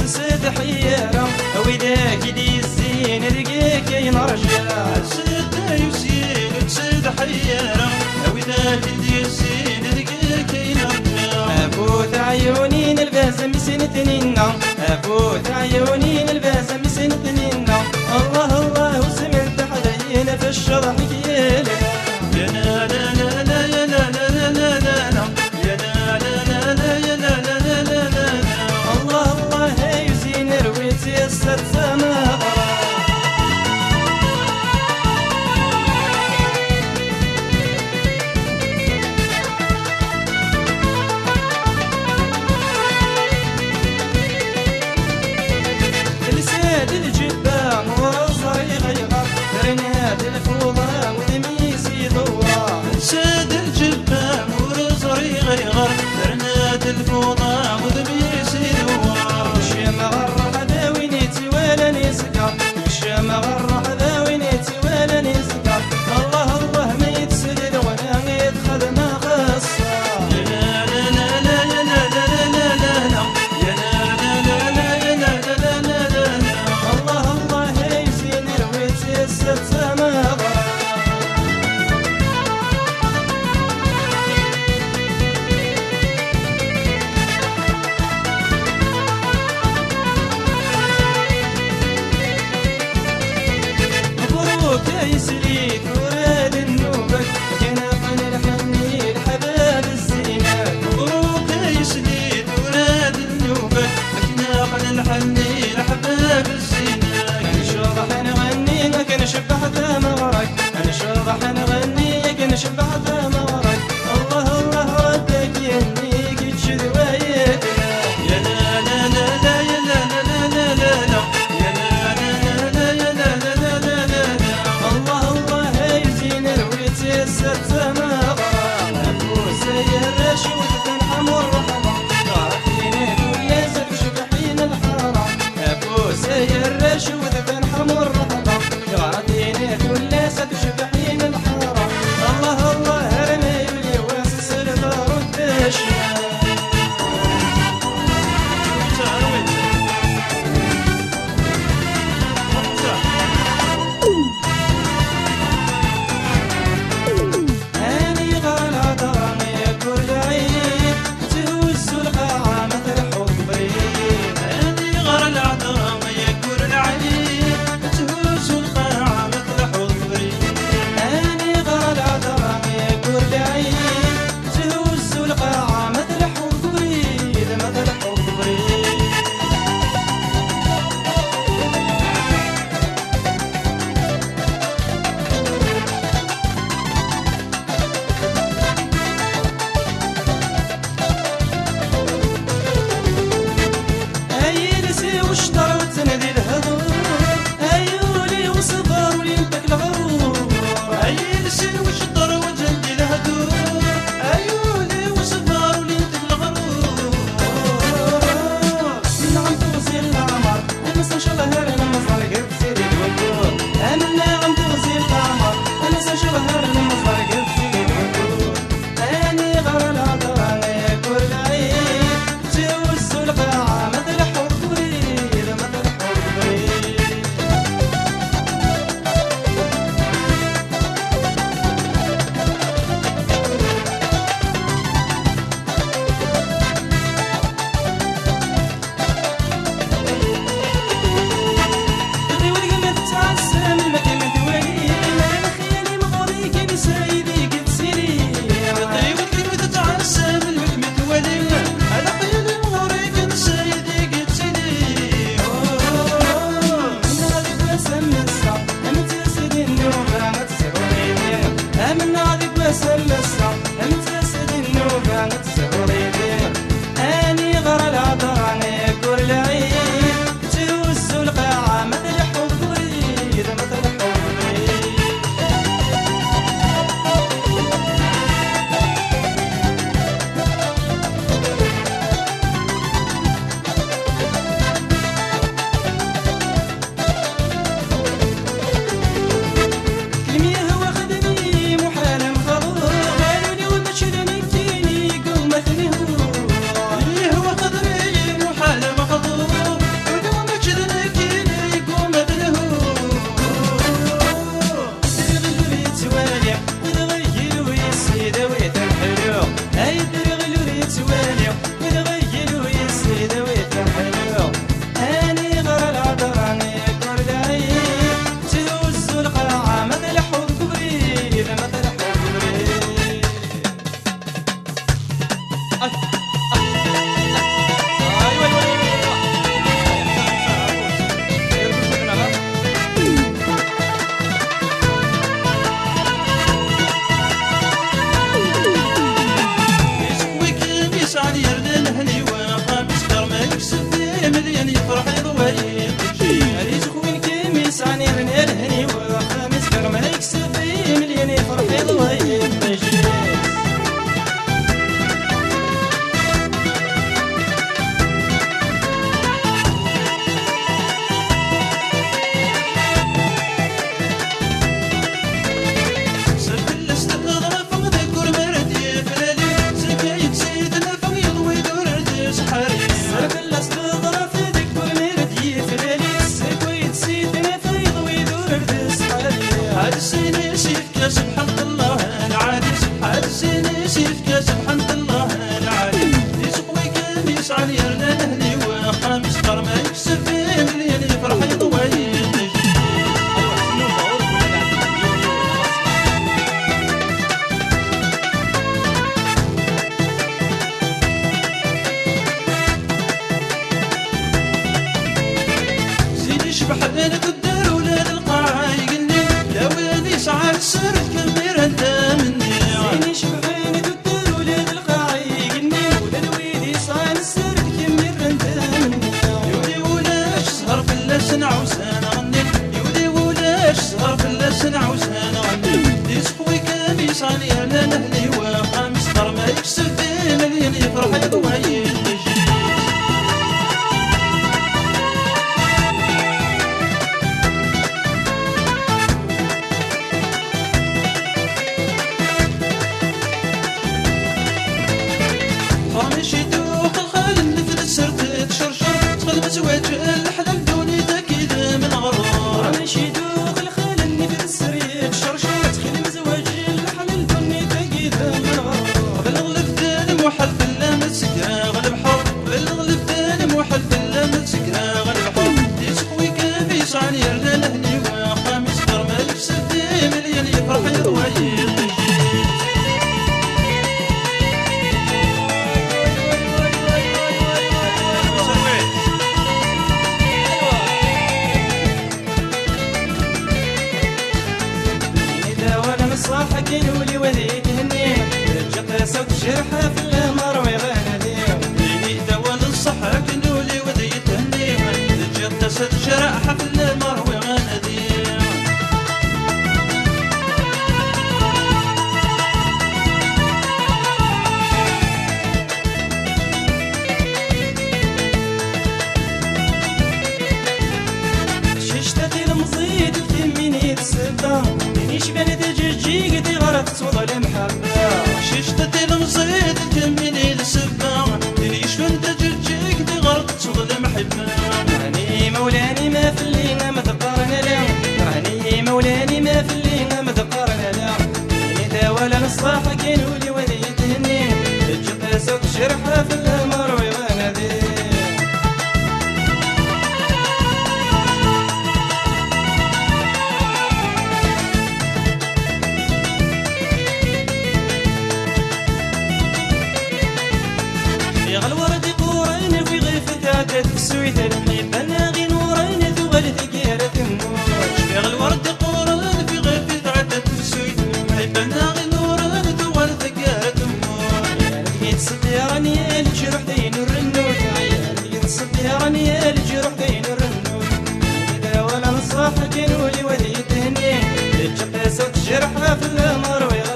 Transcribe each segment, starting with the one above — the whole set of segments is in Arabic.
تسد حيرة وذاك دي الزين رقيك ينرجع سد يسين تسد حيرة وذاك دي الزين رقيك ينرجع أفوت عيوني نلبس مسنتنينا أفوت عيوني نلبس مسنتنينا الله الله وسمعت حدينا في الشرح كيالنا يا لا لا لا لا يا لا لا لا لا لا يا لا لا لا يا لا لا لا لا الله الله يزين رويت يسر سما لساد الجبام ورصري غيغر رناد الفوضى ودميسي ضوى ساد الجبام ورزري غيغر رناد الفوضى وذبيسي دوار الشام غرح ذا وينيتي ولا نسكر الشام غرح ذا وينيتي ولا نسكر الله الله ما يتسدد ولا يدخل ما خصه يا لا لا لا لا يا لا لا لا لا لا يا لا لا لا لا يا لا لا لا لا لا الله الله يزين رويت يسد سما مبروك يا سليك وراد النوبك كان عن الحنين حباب الزينات مبروك يا سديد ولاد النوبة أكناق الحنين أحباب الزينات أنا شرح نغني لكن شبحت مغرك أنا شرح نغني لكن شبحت مغرك الله الله ردك يهنيك تشد ويتنا يا لا لا لا لا يا لا لا لا لا لا يا لا لا لا لا يا لا لا لا لا لا الله الله حسيني سيفك سبحان الله العالي حسيني سيفك سبحان الله العالي يسقوي كميس على يرنا اهلي وخامس قرما يكسب فيه مليان يفرح يضوي بحدين تدار ولاد القاعة يقلي لا وين يسعى السر كبير انت مني زيني شبعين تدار ولاد القاعة يقلي ولا وين يسعى السر كبير انت مني يودي ولاش سهر في اللسن عوسان غني يودي ولاش سهر في اللسن عوسان غني يسقوي كميس علي على اهلي وخامس قرما يكسب فيه مليان يفرح يضوي زواج الحلال دوني تاكيد من غرور ماشي دوخ الخال اني في السرير شرشور تخدم زواج الحلال دوني تاكيد من غرور بالغلب دان موحل بالله من سكرة غلب حر بالغلب دان موحل بالله من سكرة غلب حر يسقوي كابيس عن يرنا لهني وخامس قرما يكسب فيه مليان يفرح يضوي حكينوا لي وذيت هني رجعت صوت جرحه في القمر ويغني ليني دوان الصح حكينوا لي وذيت هني رجعت صوت جرحه في القمر ويغني ششتتي المزيد تميني السبا ليش بنت جيجي صوت المحبة ششتتي المزيد تميني السبا ليش بنت جيجي غرقت صوت المحبة راني مولاني ما في اللينا ما تقارن لا راني مولاني ما في اللينا ما تقارن لا إذا ولا نصاح كانوا لي وليت هني تجد صوت جرحه في القمر ويغني تسويت الحب انا غي نورين ثغل ثقيرة النور شبيغ الورد قورن في غير في تعدد تسويت الحب انا غي نورين ثغل ثقيرة النور يا لقيت صديراني يا الجرح دين الرنوت يا لقيت صديراني يا الجرح دين الرنوت اذا ولا نصاح كانوا لي وليت هني تجق صوت جرحه في القمر ويغني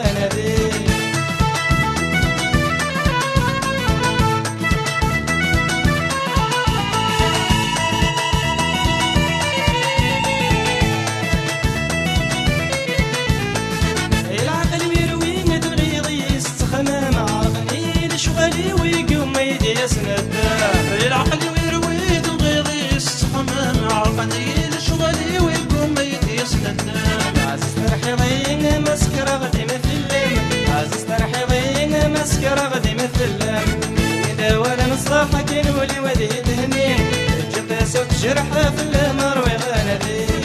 العقل ويرويد الغيظ يستخمم عالقنيل شغلي ويقوم يتيسند عزيز ترحي ضينا مسكرة غدي مثل عزيز ترحي ضينا مسكرة غدي مثل إذا ولا نصاح كانوا لي وديت هني جبت صوت جرحه في القمر ويغني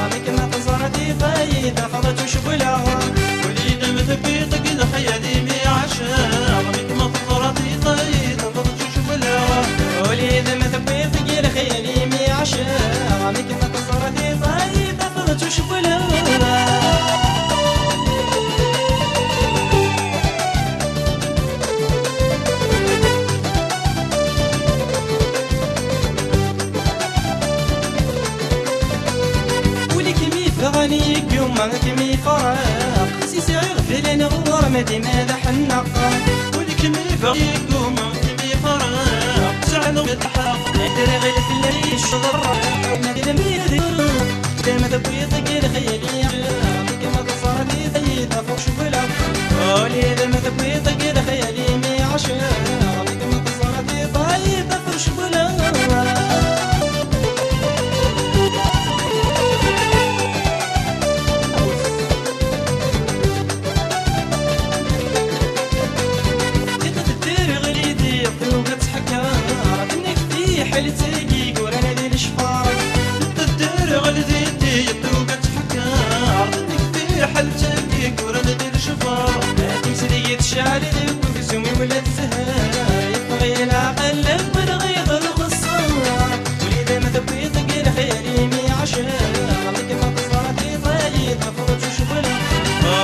عمك ما تزرتي طيدة خلت وشبلها وليد مثبيطك إذا خيالي مي عشا عمك ما تزرتي طيدة خلت وشبلها وليد مثبيطك إذا خيالي مي عشا عمك ما تزرتي طيدة خلت وشبلها غنيك يوم ما كمي فراق سيسي غفل نغور مدي ماذا حنق ولكمي فراق يوم ما كمي فراق زعلوا يتحق ندري غير في الليل الشضر مدي وليدة ما تبغي تقيل خيالي عمرك ما تصارتي ضيطة فوق شبلة وليدة ما تبغي تقيل خيالي مي عشرة عمرك ما تصارتي ضيطة فوق شبلة حل تسيقي ورانا دير الشفار تدير غلديتي يدوقت حكار تكفي حل تسيقي ورانا دير الشفار تمسدية شعري ذوق سومي ولا تزهر يبغي العقل لما غيظ الخصار وليدة ما تبغي تقيل خيالي مي عشر عمرك ما تصارتي ضايد مفروض شغلة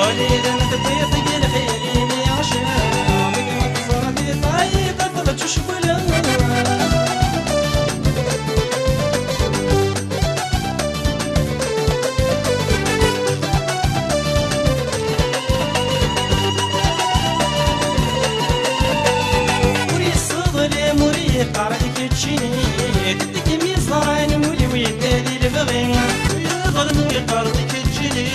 وليدة ما تبغي تقيل خيالي مي عشر عمرك ما تصارتي ضايد مفروض شغلة قارك تجيني تدك ميزران ولي ويدادي البغي يظلم ويقارك تجيني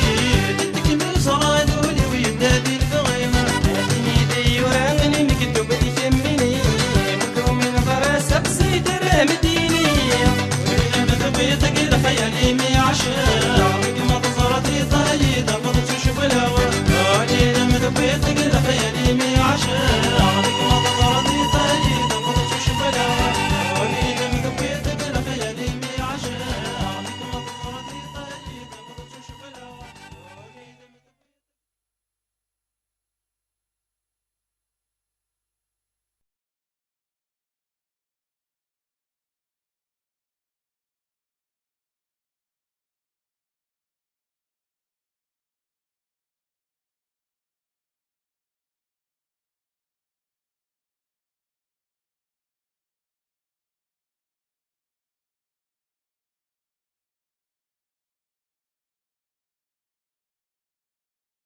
تدك ميزران ولي ويدادي البغي هاتيني ديوراني مكتوب تكملي مكروم من براسة بسيدر مديني وليدة ما تبغي تقيل خيالي مي عشر عمرك ما تصرتي ضايدة فضت شوف الهوا وليدة ما تبغي تقيل خيالي مي عشر